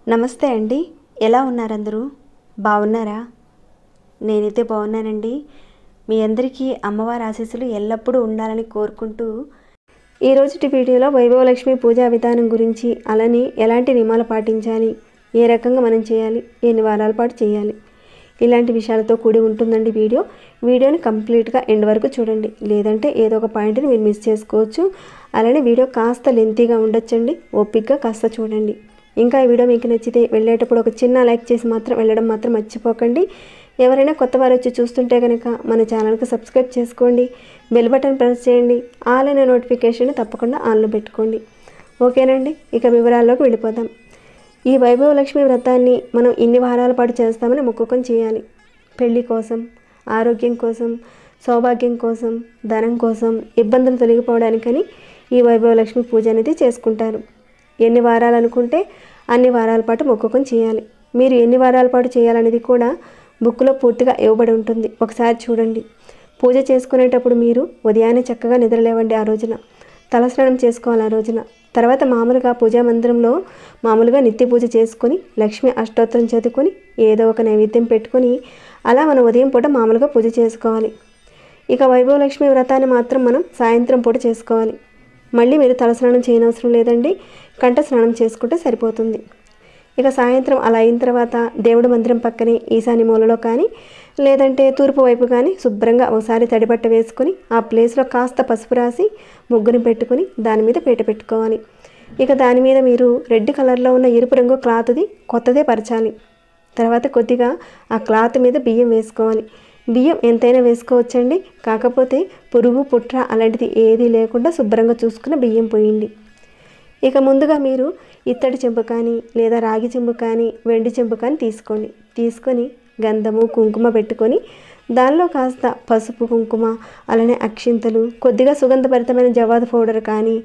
నమస్తే అండి, ఎలా ఉన్నారు అందరూ? బాగున్నారా? నేనైతే బాగున్నానండి. మీ అందరికీ అమ్మవారి ఆశీస్సులు ఎల్లప్పుడూ ఉండాలని కోరుకుంటూ ఈరోజుటి వీడియోలో వైభవలక్ష్మి పూజా విధానం గురించి, అలానే ఎలాంటి నియమాలు పాటించాలి, ఏ రకంగా మనం చేయాలి, ఎన్ని వారాల పాటు చేయాలి, ఇలాంటి విషయాలతో కూడి ఉంటుందండి వీడియోని కంప్లీట్గా ఎండ్ వరకు చూడండి. లేదంటే ఏదో ఒక పాయింట్ని మీరు మిస్ చేసుకోవచ్చు. అలానే వీడియో కాస్త లెంతీగా ఉండొచ్చండి, ఓపికగా కాస్త చూడండి. ఇంకా ఈ వీడియో మీకు నచ్చితే వెళ్ళేటప్పుడు ఒక చిన్న లైక్ చేసి వెళ్ళడం మాత్రం మర్చిపోకండి. ఎవరైనా కొత్త వారు వచ్చి చూస్తుంటే కనుక మన ఛానల్కి సబ్స్క్రైబ్ చేసుకోండి, బెల్ బటన్ ప్రెస్ చేయండి, ఆల్ అనే నోటిఫికేషన్ తప్పకుండా ఆన్లో పెట్టుకోండి. ఓకేనండి, ఇక వివరాల్లోకి వెళ్ళిపోదాం. ఈ వైభవలక్ష్మి వ్రతాన్ని మనం ఇన్ని వారాల పాటు చేస్తామని మొక్కుకొని చేయాలి. పెళ్లి కోసం, ఆరోగ్యం కోసం, సౌభాగ్యం కోసం, ధనం కోసం, ఇబ్బందులు తొలగిపోవడానికని ఈ వైభవలక్ష్మి పూజ అనేది చేసుకుంటారు. ఎన్ని వారాలు అనుకుంటే అన్ని వారాల పాటు మొక్కుకొని చేయాలి. మీరు ఎన్ని వారాల పాటు చేయాలనేది కూడా బుక్లో పూర్తిగా ఇవ్వబడి ఉంటుంది, ఒకసారి చూడండి. పూజ చేసుకునేటప్పుడు మీరు ఉదయాన్నే చక్కగా నిద్రలేవండి. ఆ రోజున తలస్నానం చేసుకోవాలి. ఆ రోజున తర్వాత మామూలుగా పూజా మందిరంలో మామూలుగా నిత్య పూజ చేసుకొని లక్ష్మి అష్టోత్తరం చదువుకొని ఏదో ఒక నైవేద్యం పెట్టుకొని అలా మనం ఉదయం పూట మామూలుగా పూజ చేసుకోవాలి. ఇక వైభవలక్ష్మి వ్రతాన్ని మాత్రం మనం సాయంత్రం పూట చేసుకోవాలి. మళ్ళీ మీరు తలస్నానం చేయనవసరం లేదండి, కంఠ స్నానం చేసుకుంటే సరిపోతుంది. ఇక సాయంత్రం అలా అయిన తర్వాత దేవుడి మందిరం పక్కనే ఈశాన్య మూలలో కానీ లేదంటే తూర్పు వైపు కానీ శుభ్రంగా ఒకసారి తడిబట్ట వేసుకొని ఆ ప్లేస్లో కాస్త పసుపు రాసి ముగ్గుని పెట్టుకుని దాని మీద పీట పెట్టుకోవాలి. ఇక దాని మీద మీరు రెడ్ కలర్లో ఉన్న ఎరుపు రంగు క్లాత్ది కొత్తదే పరచాలి. తర్వాత కొద్దిగా ఆ క్లాత్ మీద బియ్యం వేసుకోవాలి. బియ్యం ఎంతైనా వేసుకోవచ్చండి, కాకపోతే పురుగు పుట్ర అలాంటిది ఏదీ లేకుండా శుభ్రంగా చూసుకున్న బియ్యం పోయండి. ఇక ముందుగా మీరు ఇత్తడి చెంబు కానీ లేదా రాగి చెంబు కానీ వెండి చెంబు కానీ తీసుకొని గంధము కుంకుమ పెట్టుకొని దానిలో కాస్త పసుపు కుంకుమ అలానే అక్షింతలు కొద్దిగా సుగంధభరితమైన జవాదు పౌడర్ కానీ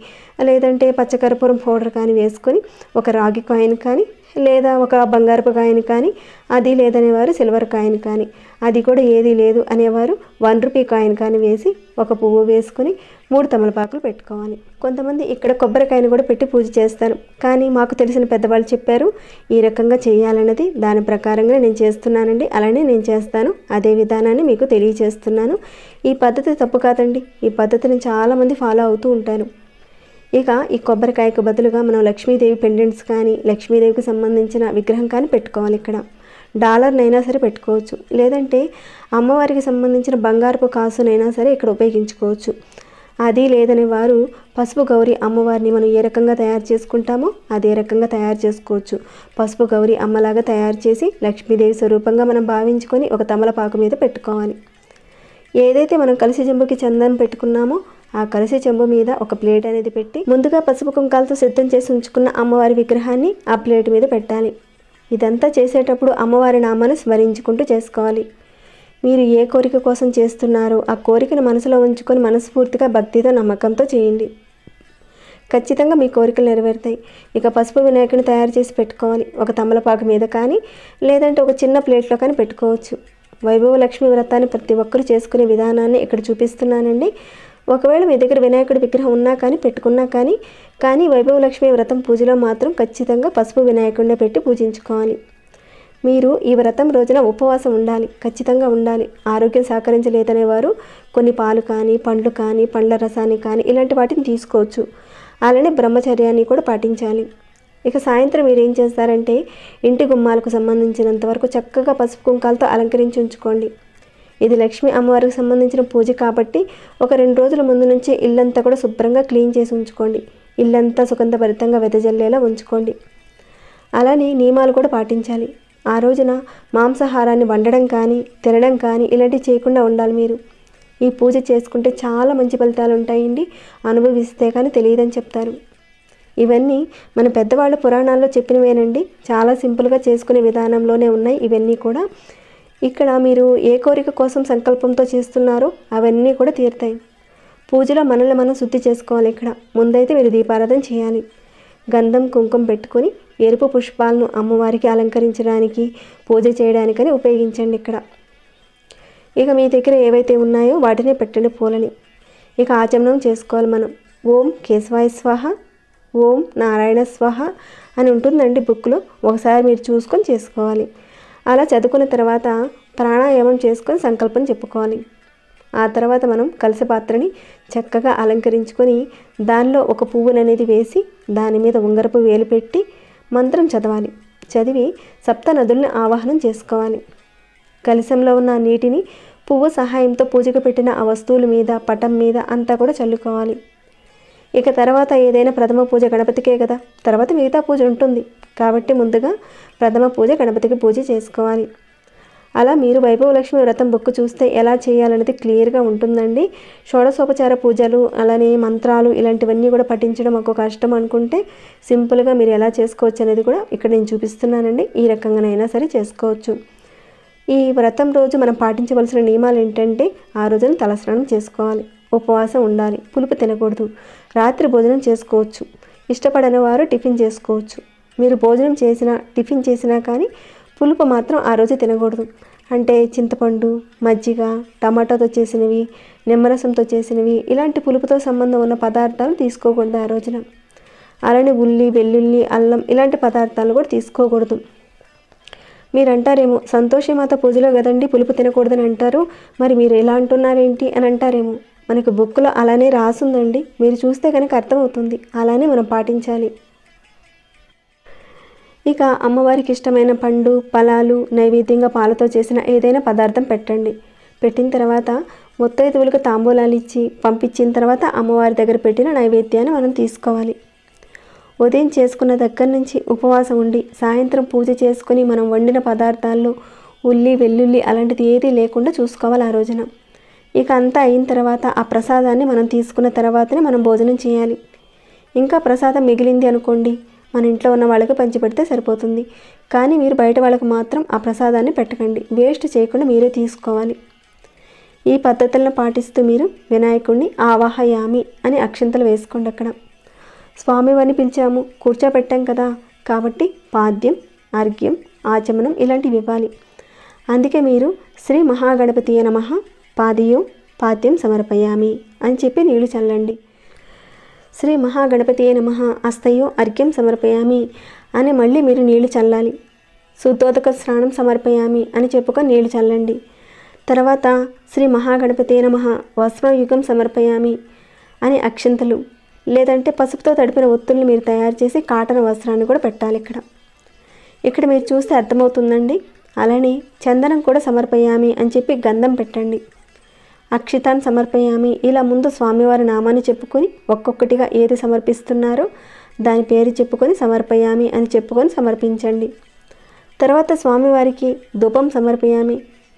లేదంటే పచ్చకర్పూరం పౌడర్ కానీ వేసుకొని ఒక రాగి కాయిన్ కానీ లేదా ఒక బంగారపు కాయిన్ కానీ, అది లేదనేవారు సిల్వర్ కాయిన్ కానీ, అది కూడా ఏదీ లేదు అనేవారు 1 రూపీ కాయిన్ కానీ వేసి ఒక పువ్వు వేసుకొని 3 తమలపాకులు పెట్టుకోవాలి. కొంతమంది ఇక్కడ కొబ్బరికాయను కూడా పెట్టి పూజ చేస్తారు, కానీ మాకు తెలిసిన పెద్దవాళ్ళు చెప్పారు ఈ రకంగా చేయాలన్నది. దాని ప్రకారంగా నేను చేస్తున్నానండి, అలానే నేను చేస్తాను. అదే విధానాన్ని మీకు తెలియజేస్తున్నాను. ఈ పద్ధతి తప్పు కాదండి, ఈ పద్ధతిని చాలామంది ఫాలో అవుతూ ఉంటారు. ఇక ఈ కొబ్బరికాయకు బదులుగా మనం లక్ష్మీదేవి పెండెంట్స్ కానీ లక్ష్మీదేవికి సంబంధించిన విగ్రహం కానీ పెట్టుకోవాలి. ఇక్కడ డాలర్నైనా సరే పెట్టుకోవచ్చు, లేదంటే అమ్మవారికి సంబంధించిన బంగారపు కాసునైనా సరే ఇక్కడ ఉపయోగించుకోవచ్చు. అది లేదని వారు పసుపు గౌరి అమ్మవారిని మనం ఏ రకంగా తయారు చేసుకుంటామో అదే రకంగా తయారు చేసుకోవచ్చు. పసుపు గౌరి అమ్మలాగా తయారు చేసి లక్ష్మీదేవి స్వరూపంగా మనం భావించుకొని ఒక తమలపాకు మీద పెట్టుకోవాలి. ఏదైతే మనం కలిసి చెంబుకి చందనం పెట్టుకున్నామో ఆ కలిసి చెంబు మీద ఒక ప్లేట్ అనేది పెట్టి ముందుగా పసుపు కుంకాలతో సిద్ధం చేసి ఉంచుకున్న అమ్మవారి విగ్రహాన్ని ఆ ప్లేట్ మీద పెట్టాలి. ఇదంతా చేసేటప్పుడు అమ్మవారి నామాన్ని స్మరించుకుంటూ చేసుకోవాలి. మీరు ఏ కోరిక కోసం చేస్తున్నారో ఆ కోరికను మనసులో ఉంచుకొని మనస్ఫూర్తిగా భక్తితో నమ్మకంతో చేయండి. ఖచ్చితంగా మీ కోరికలు నెరవేరుతాయి. ఇక పసుపు వినాయకుని తయారు చేసి పెట్టుకోవాలి. ఒక తమలపాకు మీద కానీ లేదంటే ఒక చిన్న ప్లేట్లో కానీ పెట్టుకోవచ్చు. వైభవలక్ష్మి వ్రతాన్ని ప్రతి ఒక్కరూ చేసుకునే విధానాన్ని ఇక్కడ చూపిస్తున్నానండి. ఒకవేళ మీ దగ్గర వినాయకుడి విగ్రహం ఉన్నా కానీ పెట్టుకున్నా కానీ వైభవలక్ష్మి వ్రతం పూజలో మాత్రం ఖచ్చితంగా పసుపు వినాయకుడినే పెట్టి పూజించుకోవాలి. మీరు ఈ వ్రతం రోజున ఉపవాసం ఉండాలి, ఖచ్చితంగా ఉండాలి. ఆరోగ్యం సహకరించలేదనేవారు కొన్ని పాలు కానీ పండ్లు కానీ పండ్ల రసాన్ని కానీ ఇలాంటి వాటిని తీసుకోవచ్చు. అలానే బ్రహ్మచర్యాన్ని కూడా పాటించాలి. ఇక సాయంత్రం మీరు ఏం చేస్తారంటే ఇంటి గుమ్మాలకు సంబంధించినంత వరకు చక్కగా పసుపు కుంకాలతో అలంకరించి ఉంచుకోండి. ఇది లక్ష్మీ అమ్మవారికి సంబంధించిన పూజ కాబట్టి ఒక 2 రోజుల ముందు నుంచి ఇల్లంతా కూడా శుభ్రంగా క్లీన్ చేసి ఉంచుకోండి. ఇల్లంతా సుగంధభరితంగా వెదజల్లేలా ఉంచుకోండి. అలానే నియమాలు కూడా పాటించాలి. ఆ రోజున మాంసాహారాన్ని వండడం కానీ తినడం కానీ ఇలాంటివి చేయకుండా ఉండాలి. మీరు ఈ పూజ చేసుకుంటే చాలా మంచి ఫలితాలు ఉంటాయండి, అనుభవిస్తే కానీ తెలియదని చెప్తారు. ఇవన్నీ మన పెద్దవాళ్ళ పురాణాల్లో చెప్పినవేనండి, చాలా సింపుల్గా చేసుకునే విధానంలోనే ఉన్నాయి ఇవన్నీ కూడా. ఇక్కడ మీరు ఏ కోరిక కోసం సంకల్పంతో చేస్తున్నారో అవన్నీ కూడా తీరుతాయి. పూజలో మనల్ని మనం శుద్ధి చేసుకోవాలి. ఇక్కడ ముందైతే మీరు దీపారాధన చేయాలి. గంధం కుంకుమ పెట్టుకొని ఎరుపు పుష్పాలను అమ్మవారికి అలంకరించడానికి పూజ చేయడానికని ఉపయోగించండి. ఇక్కడ ఇక మీ దగ్గర ఏవైతే ఉన్నాయో వాటినే పెట్టండి పూలని. ఇక ఆచమనం చేసుకోవాలి మనం. ఓం కేశవాయ స్వాహ, ఓం నారాయణ స్వాహ అని ఉంటుందండి బుక్లో. ఒకసారి మీరు చూసుకొని చేసుకోవాలి. అలా చదువుకున్న తర్వాత ప్రాణాయామం చేసుకొని సంకల్పం చెప్పుకోవాలి. ఆ తర్వాత మనం కలశ పాత్రని చక్కగా అలంకరించుకొని దానిలో ఒక పువ్వును అనేది వేసి దాని మీద ఉంగరపు వేలు పెట్టి మంత్రం చదవాలి. చదివి సప్త నదుల్ని ఆవాహనం చేసుకోవాలి. కలశంలో ఉన్న నీటిని పువ్వు సహాయంతో పూజకు పెట్టిన ఆ వస్తువుల మీద, పటం మీద అంతా కూడా చల్లుకోవాలి. ఇక తర్వాత ఏదైనా ప్రథమ పూజ గణపతికే కదా, తర్వాత మిగతా పూజ ఉంటుంది కాబట్టి ముందుగా ప్రథమ పూజ గణపతికి పూజ చేసుకోవాలి. అలా మీరు వైభవలక్ష్మి వ్రతం బుక్ చూస్తే ఎలా చేయాలనేది క్లియర్గా ఉంటుందండి. షోడశోపచార పూజలు అలానే మంత్రాలు ఇలాంటివన్నీ కూడా పఠించడం ఒక కష్టం అనుకుంటే సింపుల్గా మీరు ఎలా చేసుకోవచ్చు అనేది కూడా ఇక్కడ నేను చూపిస్తున్నానండి. ఈ రకంగానైనా సరే చేసుకోవచ్చు. ఈ వ్రతం రోజు మనం పాటించవలసిన నియమాలు ఏంటంటే ఆ రోజున తలస్నానం చేసుకోవాలి, ఉపవాసం ఉండాలి, పులుపు తినకూడదు, రాత్రి భోజనం చేసుకోవచ్చు, ఇష్టపడని వారు టిఫిన్ చేసుకోవచ్చు. మీరు భోజనం చేసినా టిఫిన్ చేసినా కానీ పులుపు మాత్రం ఆ రోజు తినకూడదు. అంటే చింతపండు, మజ్జిగ, టమాటాతో చేసినవి, నిమ్మరసంతో చేసినవి ఇలాంటి పులుపుతో సంబంధం ఉన్న పదార్థాలు తీసుకోకూడదు ఆ రోజున. అలానే ఉల్లి, వెల్లుల్లి, అల్లం ఇలాంటి పదార్థాలు కూడా తీసుకోకూడదు. మీరు అంటారేమో సంతోషిమాత పూజలో కదండి పులుపు తినకూడదని అంటారు, మరి మీరు ఎలా అంటున్నారేంటి అని అంటారేమో. మనకు బుక్లో అలానే రాసుందండి, మీరు చూస్తే కనుక అర్థమవుతుంది. అలానే మనం పాటించాలి. ఇక అమ్మవారికి ఇష్టమైన పండు, ఫలాలు, నైవేద్యంగా పాలతో చేసిన ఏదైనా పదార్థం పెట్టండి. పెట్టిన తర్వాత ముత్తైదువులకు తాంబూలాలు ఇచ్చి పంపించిన తర్వాత అమ్మవారి దగ్గర పెట్టిన నైవేద్యాన్ని మనం తీసుకోవాలి. ఉదయం చేసుకున్న దగ్గర నుంచి ఉపవాసం ఉండి సాయంత్రం పూజ చేసుకుని మనం వండిన పదార్థాల్లో ఉల్లి, వెల్లుల్లి అలాంటిది ఏదీ లేకుండా చూసుకోవాలి ఆ రోజున. ఇక అంతా అయిన తర్వాత ఆ ప్రసాదాన్ని మనం తీసుకున్న తర్వాతనే మనం భోజనం చేయాలి. ఇంకా ప్రసాదం మిగిలింది అనుకోండి, మన ఇంట్లో ఉన్న వాళ్ళకి పంచిపెడితే సరిపోతుంది. కానీ మీరు బయట వాళ్ళకి మాత్రం ఆ ప్రసాదాన్ని పెట్టకండి, వేస్ట్ చేయకుండా మీరే తీసుకోవాలి. ఈ పద్ధతులను పాటిస్తూ మీరు వినాయకుడిని ఆవాహయామి అని అక్షంతలు వేసుకోండి. అక్కడ స్వామివారిని పిలిచాము, కూర్చోపెట్టాం కదా, కాబట్టి పాద్యం, అర్ఘ్యం, ఆచమనం ఇలాంటివి ఇవ్వాలి. అందుకే మీరు శ్రీ మహాగణపతియే నమః పాదయో పాద్యం సమర్పయామి అని చెప్పి నీళ్లు చల్లండి. శ్రీ మహాగణపతియే నమః హస్తయో అర్ఘ్యం సమర్పయామి అని మళ్ళీ మీరు నీళ్లు చల్లాలి. శుద్ధోదక స్నానం సమర్పయామి అని చెప్పుకొని నీళ్లు చల్లండి. తర్వాత శ్రీ మహాగణపతియే నమః వస్త్రయుగం సమర్పయామి అని అక్షంతలు, లేదంటే పసుపుతో తడిపిన ఒత్తుల్ని మీరు తయారు చేసి కాటన్ వస్త్రాన్ని కూడా పెట్టాలి. ఇక్కడ మీరు చూస్తే అర్థమవుతుందండి. అలానే చందనం కూడా సమర్పయామి అని చెప్పి గంధం పెట్టండి. అక్షితాన్ని సమర్పయామి ఇలా ముందు స్వామివారి నామాన్ని చెప్పుకొని ఒక్కొక్కటిగా ఏది సమర్పిస్తున్నారో దాని పేరు చెప్పుకొని సమర్పయామి అని చెప్పుకొని సమర్పించండి. తర్వాత స్వామివారికి ధూపం సమర్పయామి,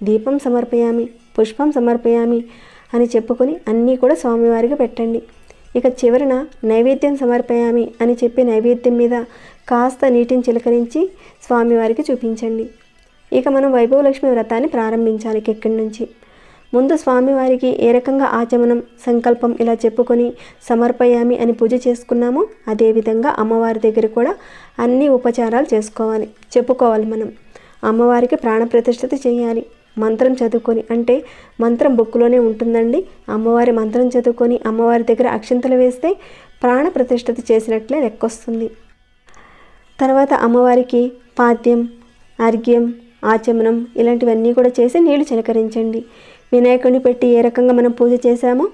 దీపం సమర్పయామి, పుష్పం సమర్పయామి అని చెప్పుకొని అన్నీ కూడా స్వామివారికి పెట్టండి. ఇక చివరన నైవేద్యం సమర్పయామి అని చెప్పి నైవేద్యం మీద కాస్త నీటిని చిలకరించి స్వామివారికి చూపించండి. ఇక మనం వైభవలక్ష్మి వ్రతాన్ని ప్రారంభించాలి. ఇక్కడి నుంచి ముందు స్వామివారికి ఏ రకంగా ఆచమనం, సంకల్పం ఇలా చెప్పుకొని సమర్పయామి అని పూజ చేసుకున్నామో అదేవిధంగా అమ్మవారి దగ్గర కూడా అన్ని ఉపచారాలు చెప్పుకోవాలి. మనం అమ్మవారికి ప్రాణప్రతిష్ఠత చేయాలి. మంత్రం చదువుకొని, అంటే మంత్రం బుక్లోనే ఉంటుందండి. అమ్మవారి మంత్రం చదువుకొని అమ్మవారి దగ్గర అక్షంతలు వేస్తే ప్రాణప్రతిష్ఠత చేసినట్లే లెక్కొస్తుంది. తర్వాత అమ్మవారికి పాద్యం, అర్ఘ్యం, ఆచమనం ఇలాంటివన్నీ కూడా చేసి నీళ్లు చిలకరించండి. వినాయకుడిని పెట్టి ఏ రకంగా మనం పూజ చేశామో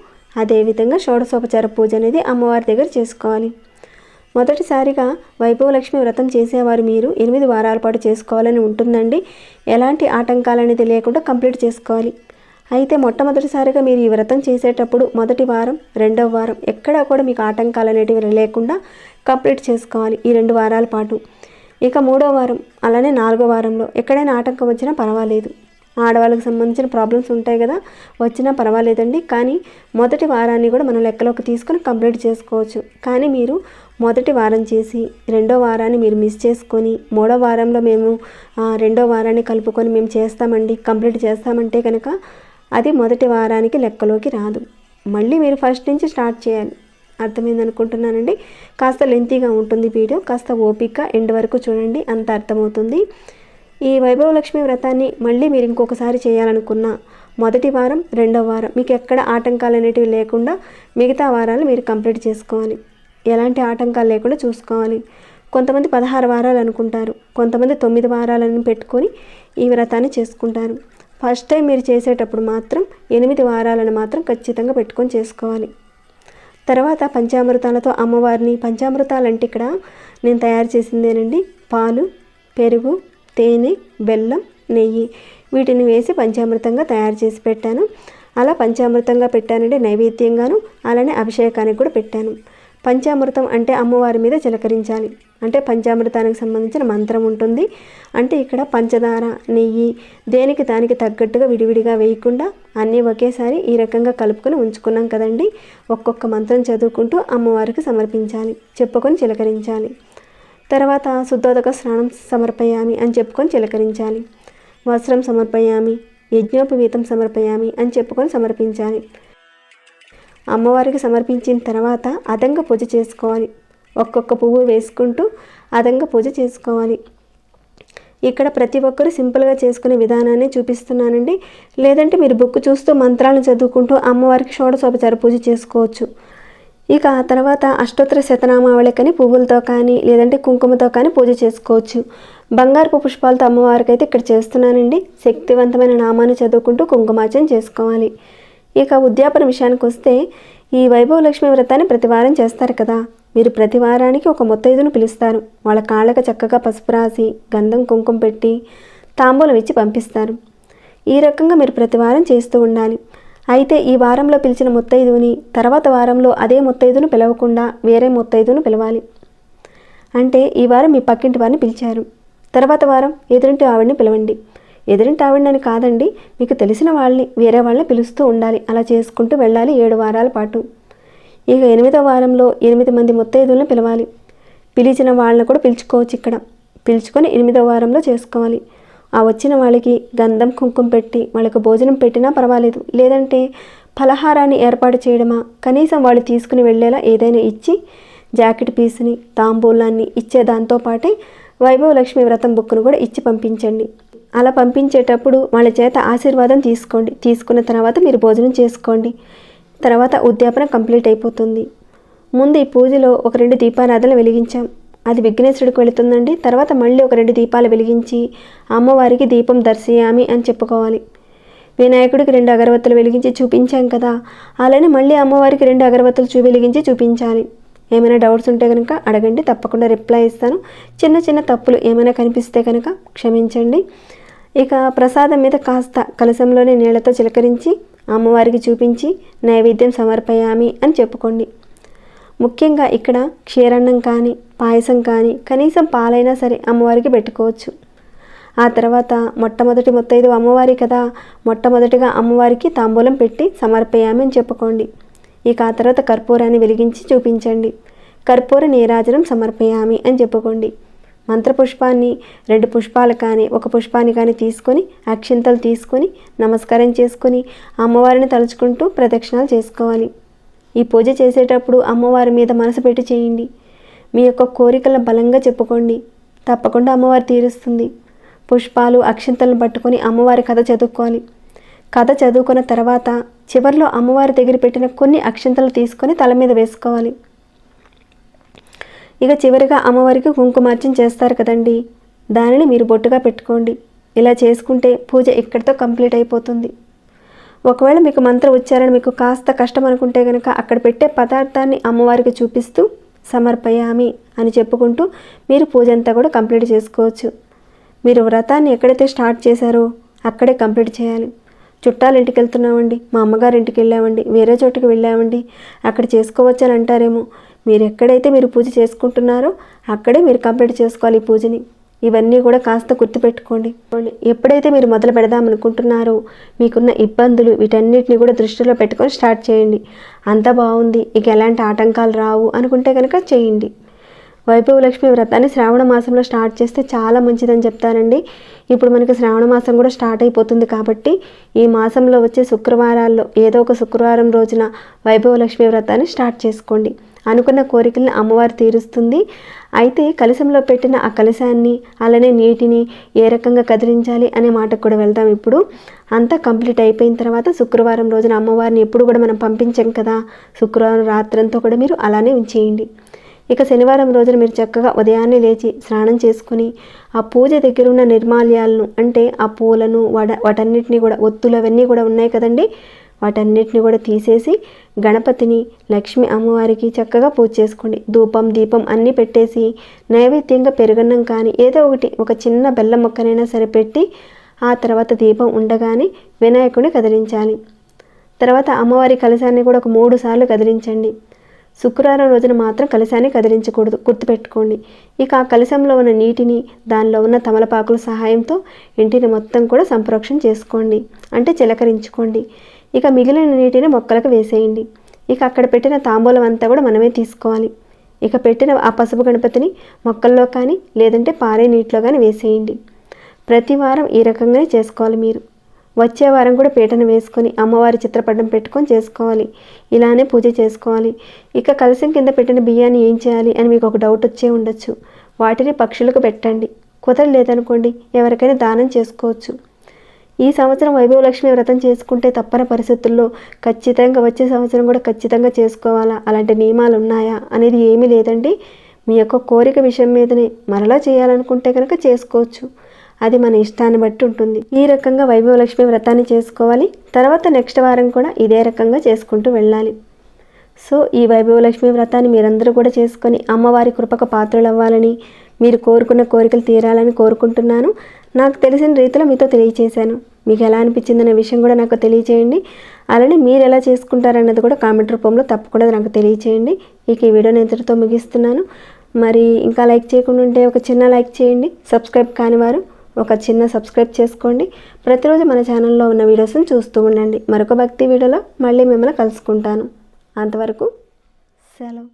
అదేవిధంగా షోడశోపచార పూజ అనేది అమ్మవారి దగ్గర చేసుకోవాలి. మొదటిసారిగా వైభవలక్ష్మి వ్రతం చేసేవారు మీరు 8 వారాల పాటు చేసుకోవాలని ఉంటుందండి. ఎలాంటి ఆటంకాలు అనేది లేకుండా కంప్లీట్ చేసుకోవాలి. అయితే మొట్టమొదటిసారిగా మీరు ఈ వ్రతం చేసేటప్పుడు మొదటి వారం, రెండవ వారం ఎక్కడా కూడా మీకు ఆటంకాలు అనేటివి లేకుండా కంప్లీట్ చేసుకోవాలి ఈ 2 వారాల పాటు. ఇక 3వ వారం అలానే 4వ వారంలో ఎక్కడైనా ఆటంకం వచ్చినా పర్వాలేదు. ఆడవాళ్ళకి సంబంధించిన ప్రాబ్లమ్స్ ఉంటాయి కదా, వచ్చినా పర్వాలేదండి. కానీ మొదటి వారాన్ని కూడా మనం లెక్కలోకి తీసుకొని కంప్లీట్ చేసుకోవచ్చు. కానీ మీరు మొదటి వారం చేసి 2వ వారాన్ని మీరు మిస్ చేసుకొని 3వ వారంలో మేము 2వ వారాన్ని కలుపుకొని మేము చేస్తామండి, కంప్లీట్ చేస్తామంటే కనుక అది మొదటి వారానికి లెక్కలోకి రాదు. మళ్ళీ మీరు ఫస్ట్ నుంచి స్టార్ట్ చేయాలి. అర్థమైంది అనుకుంటున్నానండి. కాస్త లెంతీగా ఉంటుంది వీడియో, కాస్త ఓపిక ఎండ్ వరకు చూడండి, అంత అర్థమవుతుంది. ఈ వైభవలక్ష్మి వ్రతాన్ని మళ్ళీ మీరు ఇంకొకసారి చేయాలనుకున్నా మొదటి వారం, రెండవ వారం మీకు ఎక్కడ ఆటంకాలు అనేటివి లేకుండా మిగతా వారాలు మీరు కంప్లీట్ చేసుకోవాలి. ఎలాంటి ఆటంకాలు లేకుండా చూసుకోవాలి. కొంతమంది 16 వారాలు అనుకుంటారు, కొంతమంది 9 వారాలను పెట్టుకొని ఈ వ్రతాన్ని చేసుకుంటారు. ఫస్ట్ టైం మీరు చేసేటప్పుడు మాత్రం 8 వారాలను మాత్రం ఖచ్చితంగా పెట్టుకొని చేసుకోవాలి. తర్వాత పంచామృతాలతో అమ్మవారిని, పంచామృతాలంటే ఇక్కడ నేను తయారు చేసిందేనండి, పాలు, పెరుగు, తేనె, బెల్లం, నెయ్యి వీటిని వేసి పంచామృతంగా తయారు చేసి పెట్టాను. అలా పంచామృతంగా పెట్టానంటే నైవేద్యంగాను, అలానే అభిషేకానికి కూడా పెట్టాను. పంచామృతం అంటే అమ్మవారి మీద చిలకరించాలి, అంటే పంచామృతానికి సంబంధించిన మంత్రం ఉంటుంది. అంటే ఇక్కడ పంచదార, నెయ్యి దేనికి దానికి తగ్గట్టుగా విడివిడిగా వేయకుండా అన్నీ ఒకేసారి ఈ రకంగా కలుపుకొని ఉంచుకున్నాం కదండి. ఒక్కొక్క మంత్రం చదువుకుంటూ అమ్మవారికి సమర్పించాలి, చెప్పుకొని చిలకరించాలి. తర్వాత శుద్ధోదక స్నానం సమర్పయామి అని చెప్పుకొని చిలకరించాలి. వస్త్రం సమర్పయామి, యజ్ఞోపవీతం సమర్పయామి అని చెప్పుకొని సమర్పించాలి. అమ్మవారికి సమర్పించిన తర్వాత అదంగా పూజ చేసుకోవాలి. ఒక్కొక్క పువ్వు వేసుకుంటూ అదంగా పూజ చేసుకోవాలి. ఇక్కడ ప్రతి ఒక్కరు సింపుల్గా చేసుకునే విధానాన్ని చూపిస్తున్నానండి. లేదంటే మీరు బుక్ చూస్తూ మంత్రాలను చదువుకుంటూ అమ్మవారికి షోడశోపచార పూజ చేసుకోవచ్చు. ఇక ఆ తర్వాత అష్టోత్తర శతనామావళికని పువ్వులతో కానీ లేదంటే కుంకుమతో కానీ పూజ చేసుకోవచ్చు. బంగారపు పుష్పాలతో అమ్మవారికి అయితే ఇక్కడ చేస్తున్నానండి. శక్తివంతమైన నామాన్ని చదువుకుంటూ కుంకుమార్చన చేసుకోవాలి. ఇక ఉద్యాపన విషయానికి వస్తే ఈ వైభవ లక్ష్మి వ్రతాన్ని ప్రతి వారం చేస్తారు కదా. మీరు ప్రతి వారానికి ఒక ముత్తైదును పిలుస్తారు. వాళ్ళ కాళ్ళకు చక్కగా పసుపు రాసి గంధం కుంకుమ పెట్టి తాంబూలం ఇచ్చి పంపిస్తారు. ఈ రకంగా మీరు ప్రతి వారం చేస్తూ ఉండాలి. అయితే ఈ వారంలో పిలిచిన ముత్తైదుని తర్వాత వారంలో అదే ముత్తైదును పిలవకుండా వేరే ముత్తైదును పిలవాలి. అంటే ఈ వారం మీ పక్కింటి వారిని పిలిచారు, తర్వాత వారం ఎదురింటి ఆవిడని పిలవండి. ఎదురింటి ఆవిడని కాదండి, మీకు తెలిసిన వాళ్ళని వేరే వాళ్ళని పిలుస్తూ ఉండాలి. అలా చేసుకుంటూ వెళ్ళాలి 7 వారాల పాటు. ఇక 8వ వారంలో 8 మంది ముత్తైదులను పిలవాలి. పిలిచిన వాళ్ళని కూడా పిలుచుకోవచ్చు. ఇక్కడ పిలుచుకొని 8వ వారంలో చేసుకోవాలి. ఆ వచ్చిన వాళ్ళకి గంధం కుంకుమ పెట్టి వాళ్ళకి భోజనం పెట్టినా పర్వాలేదు, లేదంటే ఫలహారాన్ని ఏర్పాటు చేయడమా, కనీసం వాళ్ళు తీసుకుని వెళ్ళేలా ఏదైనా ఇచ్చి జాకెట్ పీస్ని తాంబూలాన్ని ఇచ్చే దాంతోపాటే వైభవ లక్ష్మి వ్రతం బుక్ను కూడా ఇచ్చి పంపించండి. అలా పంపించేటప్పుడు వాళ్ళ చేత ఆశీర్వాదం తీసుకోండి. తీసుకున్న తర్వాత మీరు భోజనం చేసుకోండి. తర్వాత ఉద్యాపన కంప్లీట్ అయిపోతుంది. ముందు ఈ పూజలో ఒక 2 దీపారాధనలు వెలిగించాం, అది విఘ్నేశ్వరుడికి వెళుతుందండి. తర్వాత మళ్ళీ ఒక 2 దీపాలు వెలిగించి అమ్మవారికి దీపం దర్శయామి అని చెప్పుకోవాలి. వినాయకుడికి 2 అగరవత్తులు వెలిగించి చూపించాం కదా, అలానే మళ్ళీ అమ్మవారికి 2 అగరవత్తులు వెలిగించి చూపించాలి. ఏమైనా డౌట్స్ ఉంటే కనుక అడగండి, తప్పకుండా రిప్లై ఇస్తాను. చిన్న చిన్న తప్పులు ఏమైనా కనిపిస్తే కనుక క్షమించండి. ఇక ప్రసాదం మీద కాస్త కలశంలోని నీళ్లతో చిలకరించి అమ్మవారికి చూపించి నైవేద్యం సమర్పయామి అని చెప్పుకోండి. ముఖ్యంగా ఇక్కడ క్షీరాన్నం కానీ పాయసం కానీ కనీసం పాలైనా సరే అమ్మవారికి పెట్టుకోవచ్చు. ఆ తర్వాత మొట్టమొదటి ముత్తైదు అమ్మవారి కదా, మొట్టమొదటిగా అమ్మవారికి తాంబూలం పెట్టి సమర్పయామి అని చెప్పుకోండి. ఇక ఆ తర్వాత కర్పూరాన్ని వెలిగించి చూపించండి. కర్పూర నీరాజనం సమర్పయామి అని చెప్పుకోండి. మంత్రపుష్పాన్ని 2 పుష్పాలు కానీ 1 పుష్పాన్ని కానీ తీసుకొని అక్షింతలు తీసుకొని నమస్కారం చేసుకొని అమ్మవారిని తలుచుకుంటూ ప్రదక్షిణాలు చేసుకోవాలి. ఈ పూజ చేసేటప్పుడు అమ్మవారి మీద మనసు పెట్టి చేయండి. మీ యొక్క కోరికలను బలంగా చెప్పుకోండి, తప్పకుండా అమ్మవారు తీరుస్తుంది. పుష్పాలు అక్షింతలను పట్టుకొని అమ్మవారి కథ చదువుకోవాలి. కథ చదువుకున్న తర్వాత చివరిలో అమ్మవారి దగ్గర పెట్టిన కొన్ని అక్షింతలు తీసుకొని తల మీద వేసుకోవాలి. ఇక చివరిగా అమ్మవారికి కుంకుమార్చన చేస్తారు కదండి, దానిని మీరు బొట్టుగా పెట్టుకోండి. ఇలా చేసుకుంటే పూజ ఇక్కడితో కంప్లీట్ అయిపోతుంది. ఒకవేళ మీకు మంత్ర ఉచ్చారణ మీకు కాస్త కష్టం అనుకుంటే కనుక అక్కడ పెట్టే పదార్థాన్ని అమ్మవారికి చూపిస్తూ సమర్పయామి అని చెప్పుకుంటూ మీరు పూజ అంతా కూడా కంప్లీట్ చేసుకోవచ్చు. మీరు వ్రతాన్ని ఎక్కడైతే స్టార్ట్ చేశారో అక్కడే కంప్లీట్ చేయాలి. చుట్టాల ఇంటికి వెళ్తున్నామండి, మా అమ్మగారి ఇంటికి వెళ్ళామండి, వేరే చోటుకి వెళ్ళామండి, అక్కడ చేసుకోవచ్చు అని అంటారేమో. మీరు ఎక్కడైతే మీరు పూజ చేసుకుంటున్నారో అక్కడే మీరు కంప్లీట్ చేసుకోవాలి ఈ పూజని. ఇవన్నీ కూడా కాస్త గుర్తుపెట్టుకోండి. ఎప్పుడైతే మీరు మొదలు పెడదామనుకుంటున్నారో మీకున్న ఇబ్బందులు వీటన్నిటిని కూడా దృష్టిలో పెట్టుకొని స్టార్ట్ చేయండి. అంతా బాగుంది, ఇక ఎలాంటి ఆటంకాలు రావు అనుకుంటే కనుక చేయండి. వైభవ లక్ష్మి వ్రతాన్ని శ్రావణ మాసంలో స్టార్ట్ చేస్తే చాలా మంచిదని చెప్తారండి. ఇప్పుడు మనకి శ్రావణ మాసం కూడా స్టార్ట్ అయిపోతుంది కాబట్టి ఈ మాసంలో వచ్చే శుక్రవారాల్లో ఏదో ఒక శుక్రవారం రోజున వైభవ లక్ష్మి వ్రతాన్ని స్టార్ట్ చేసుకోండి. అనుకున్న కోరికలను అమ్మవారు తీరుస్తుంది. అయితే కలశంలో పెట్టిన ఆ కలశాన్ని అలానే నీటిని ఏ రకంగా కదిలించాలి అనే మాటకు కూడా వెళ్దాం. ఇప్పుడు అంతా కంప్లీట్ అయిపోయిన తర్వాత శుక్రవారం రోజున అమ్మవారిని ఎప్పుడు కూడా మనం పంపించాం కదా, శుక్రవారం రాత్రంతా కూడా మీరు అలానే ఉంచేయండి. ఇక శనివారం రోజున మీరు చక్కగా ఉదయాన్నే లేచి స్నానం చేసుకుని ఆ పూజ దగ్గర ఉన్న నిర్మాల్యాలను అంటే ఆ పూలను వాటన్నిటిని కూడా ఒత్తులు అవన్నీ కూడా ఉన్నాయి కదండి, వాటన్నిటిని కూడా తీసేసి గణపతిని లక్ష్మి అమ్మవారికి చక్కగా పూజ చేసుకోండి. ధూపం దీపం అన్నీ పెట్టేసి నైవేద్యంగా పెరుగన్నం కానీ ఏదో ఒకటి ఒక చిన్న బెల్లం మొక్కనైనా సరే పెట్టి ఆ తర్వాత దీపం ఉండగానే వినాయకుడిని కదిలించాలి. తర్వాత అమ్మవారి కలశాన్ని కూడా ఒక 3 సార్లు కదిలించండి. శుక్రవారం రోజున మాత్రం కలశాన్ని కదిలించకూడదు, గుర్తుపెట్టుకోండి. ఇక ఆ కలశంలో ఉన్న నీటిని దానిలో ఉన్న తమలపాకుల సహాయంతో ఇంటిని మొత్తం కూడా సంప్రోక్షణ చేసుకోండి, అంటే చిలకరించుకోండి. ఇక మిగిలిన నీటిని మొక్కలకు వేసేయండి. ఇక అక్కడ పెట్టిన తాంబూలం అంతా కూడా మనమే తీసుకోవాలి. ఇక పెట్టిన ఆ పసుపు గణపతిని మొక్కల్లో కానీ లేదంటే పారే నీటిలో కానీ వేసేయండి. ప్రతి వారం ఈ రకంగానే చేసుకోవాలి మీరు. వచ్చే వారం కూడా పీటను వేసుకొని అమ్మవారి చిత్రపటం పెట్టుకొని చేసుకోవాలి. ఇలానే పూజ చేసుకోవాలి. ఇక కలశం కింద పెట్టిన బియ్యాన్ని ఏం చేయాలి అని మీకు ఒక డౌట్ వచ్చే ఉండొచ్చు. వాటిని పక్షులకు పెట్టండి. కుదరలేదనుకోండి ఎవరికైనా దానం చేసుకోవచ్చు. ఈ సంవత్సరం వైభవలక్ష్మి వ్రతం చేసుకుంటే తప్పని పరిస్థితుల్లో ఖచ్చితంగా వచ్చే సంవత్సరం కూడా ఖచ్చితంగా చేసుకోవాలా, అలాంటి నియమాలు ఉన్నాయా అనేది ఏమీ లేదండి. మీ యొక్క కోరిక విషయం మీదనే మరలా చేయాలనుకుంటే కనుక చేసుకోవచ్చు. అది మన ఇష్టాన్ని బట్టి ఉంటుంది. ఈ రకంగా వైభవలక్ష్మి వ్రతాన్ని చేసుకోవాలి. తర్వాత నెక్స్ట్ వారం కూడా ఇదే రకంగా చేసుకుంటూ వెళ్ళాలి. సో ఈ వైభవలక్ష్మి వ్రతాన్ని మీరందరూ కూడా చేసుకొని అమ్మవారి కృపకు పాత్రలు అవ్వాలని, మీరు కోరుకున్న కోరికలు తీరాలని కోరుకుంటున్నాను. నాకు తెలిసిన రీతిలో మీతో తెలియచేశాను. మీకు ఎలా అనిపించిందనే విషయం కూడా నాకు తెలియచేయండి. అలానే మీరు ఎలా చేసుకుంటారన్నది కూడా కామెంట్ రూపంలో తప్పకుండా నాకు తెలియచేయండి. ఇక ఈ వీడియోని ఇంతటితో ముగిస్తున్నాను. మరి ఇంకా లైక్ చేయకుండా ఉంటే ఒక చిన్న లైక్ చేయండి. సబ్స్క్రైబ్ కాని వారు ఒక చిన్న సబ్స్క్రైబ్ చేసుకోండి. ప్రతిరోజు మన ఛానల్లో ఉన్న వీడియోస్ని చూస్తూ ఉండండి. మరొక భక్తి వీడియోలో మళ్ళీ మిమ్మల్ని కలుసుకుంటాను. అంతవరకు సెలవు.